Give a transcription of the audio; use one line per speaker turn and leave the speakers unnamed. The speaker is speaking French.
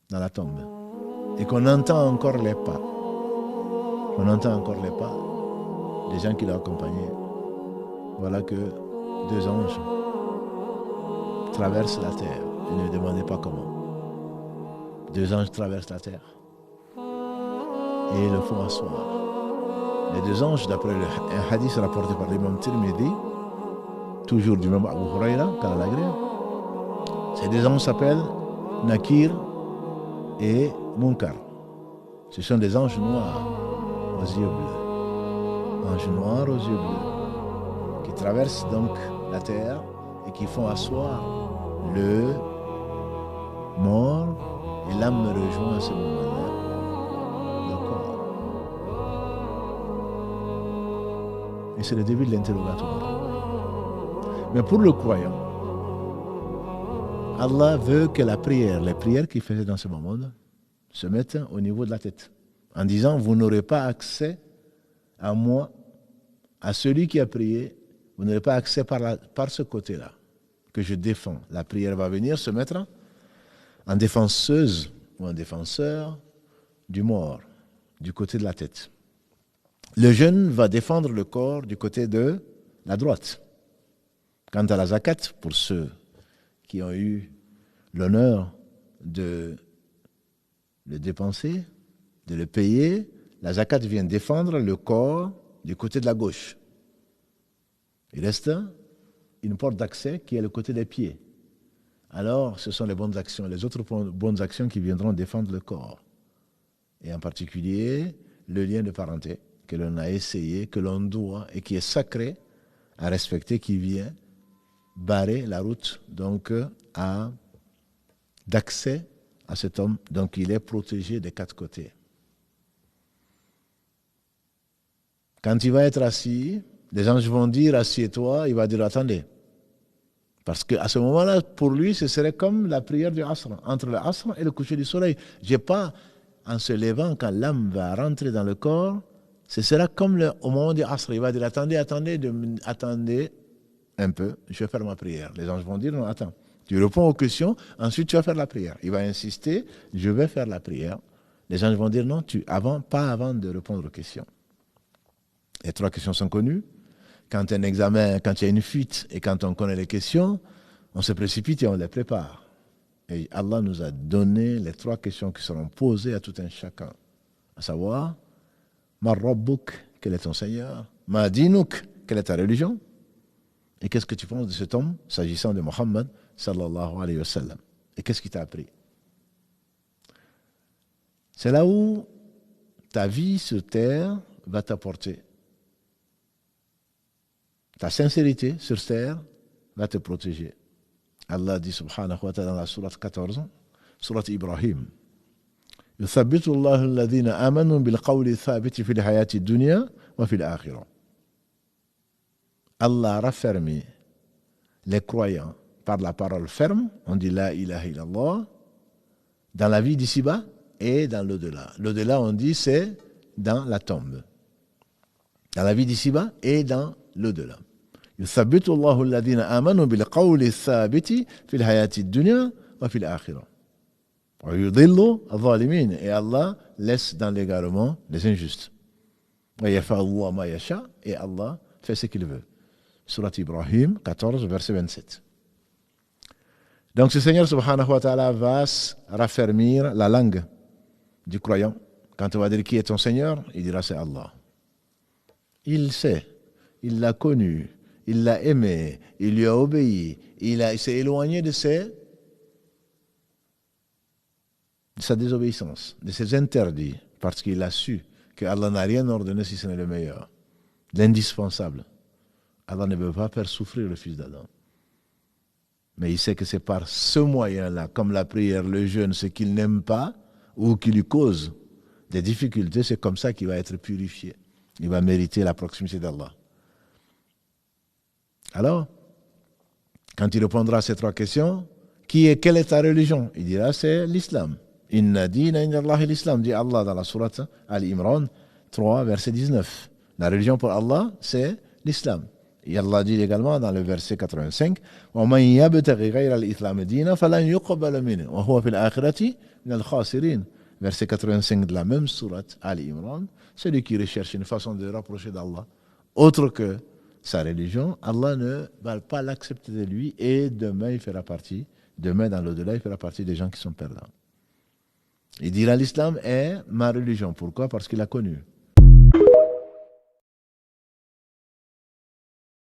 dans la tombe et qu'on entend encore les pas. On entend encore les pas des gens qui l'ont accompagné. Voilà que deux anges traversent la terre. Et ne me demandez pas comment. Deux anges traversent la terre et le font asseoir. Les deux anges, d'après un hadith rapporté par l'imam Tirmidhi, toujours du même Abu Huraira, qu'Allah l'agrée, ces deux anges s'appellent Nakir et Munkar. Ce sont des anges noirs aux yeux bleus. Anges noirs aux yeux bleus qui traversent donc la terre et qui font asseoir le mort et l'âme me rejoint à ce moment-là. Le corps. Et c'est le début de l'interrogatoire. Mais pour le croyant, Allah veut que la prière, les prières qu'il faisait dans ce moment, se mettent au niveau de la tête. En disant, vous n'aurez pas accès à moi, à celui qui a prié, vous n'aurez pas accès par ce côté-là que je défends. La prière va venir se mettre en défenseuse ou en défenseur du mort, du côté de la tête. Le jeûne va défendre le corps du côté de la droite. Quant à la zakat, pour ceux qui ont eu l'honneur de le dépenser, de le payer, la zakat vient défendre le corps du côté de la gauche. Il reste une porte d'accès qui est le côté des pieds. Alors, ce sont les bonnes actions, les autres bonnes actions qui viendront défendre le corps. Et en particulier, le lien de parenté que l'on a essayé, que l'on doit et qui est sacré à respecter, qui vient barrer la route donc d'accès à cet homme. Donc il est protégé des quatre côtés. Quand il va être assis, les anges vont dire assieds-toi, il va dire attendez. Parce qu'à ce moment-là, pour lui, ce serait comme la prière du Asr, entre le Asr et le coucher du soleil. J'ai pas, en se levant, quand l'âme va rentrer dans le corps, ce sera comme au moment du Asr. Il va dire attendez un peu, je vais faire ma prière. Les anges vont dire non, attends, tu réponds aux questions, ensuite tu vas faire la prière. Il va insister, je vais faire la prière. Les anges vont dire non, pas avant de répondre aux questions. Les trois questions sont connues. Quand un examen, quand il y a une fuite et quand on connaît les questions, on se précipite et on les prépare. Et Allah nous a donné les trois questions qui seront posées à tout un chacun. À savoir, Ma Rabbuk, quel est ton Seigneur? Ma Dinuk, quelle est ta religion? Et qu'est-ce que tu penses de cet homme s'agissant de Mohammed sallallahu alayhi wa sallam? Et qu'est-ce qu'il t'a appris? C'est là où ta vie sur terre va t'apporter. Ta sincérité sur terre va te protéger. Allah dit subhanahu wa ta'ala dans la sourate 14, sourate Ibrahim. يثبت الله الذين آمنوا بالقول الثابت في الحياة الدنيا وفي الآخرة. Allah raffermit les croyants par la parole ferme, on dit la ilaha illallah, dans la vie d'ici-bas et dans l'au-delà. L'au-delà, on dit, c'est dans la tombe. Dans la vie d'ici-bas et dans l'au-delà. يثبت الله الذين آمنوا بالقول الثابت في الحياة الدنيا وفي الآخرة. ويضل الظالمين. Et Allah laisse dans l'égarement les injustes. ويفعل الله ما يشاء. Et Allah fait ce qu'il veut. Surat Ibrahim 14, verset 27. Donc ce Seigneur subhanahu wa ta'ala va raffermir la langue du croyant. Quand on va dire qui est ton Seigneur, il dira c'est Allah. Il sait, il l'a connu, il l'a aimé, il lui a obéi, il s'est éloigné de sa désobéissance, de ses interdits, parce qu'il a su que Allah n'a rien ordonné si ce n'est le meilleur, l'indispensable. Allah ne veut pas faire souffrir le fils d'Adam. Mais il sait que c'est par ce moyen-là, comme la prière, le jeûne, ce qu'il n'aime pas, ou qui lui cause des difficultés, c'est comme ça qu'il va être purifié. Il va mériter la proximité d'Allah. Alors, quand il répondra à ces trois questions, quelle est ta religion? Il dira, c'est l'islam. Inna dina inda Allah l'islam, dit Allah dans la sourate Al-Imran 3, verset 19. La religion pour Allah, c'est l'islam. Et Allah dit également dans le verset 85, وَمَنْ يَبْتَغِ غَيْرَ الْإِسْلَامِ دِينًا فَلَنْ يُقْبَلَ مِنْهُ وَهُوَ فِي الْآخِرَةِ مِنَ الْخَاسِرِينَ. Verset 85 de la même sourate Ali Imran, celui qui recherche une façon de rapprocher d'Allah autre que sa religion, Allah ne va pas l'accepter de lui et demain dans l'au-delà, il fera partie des gens qui sont perdants. Il dira l'islam est ma religion. Pourquoi? Parce qu'il a connu.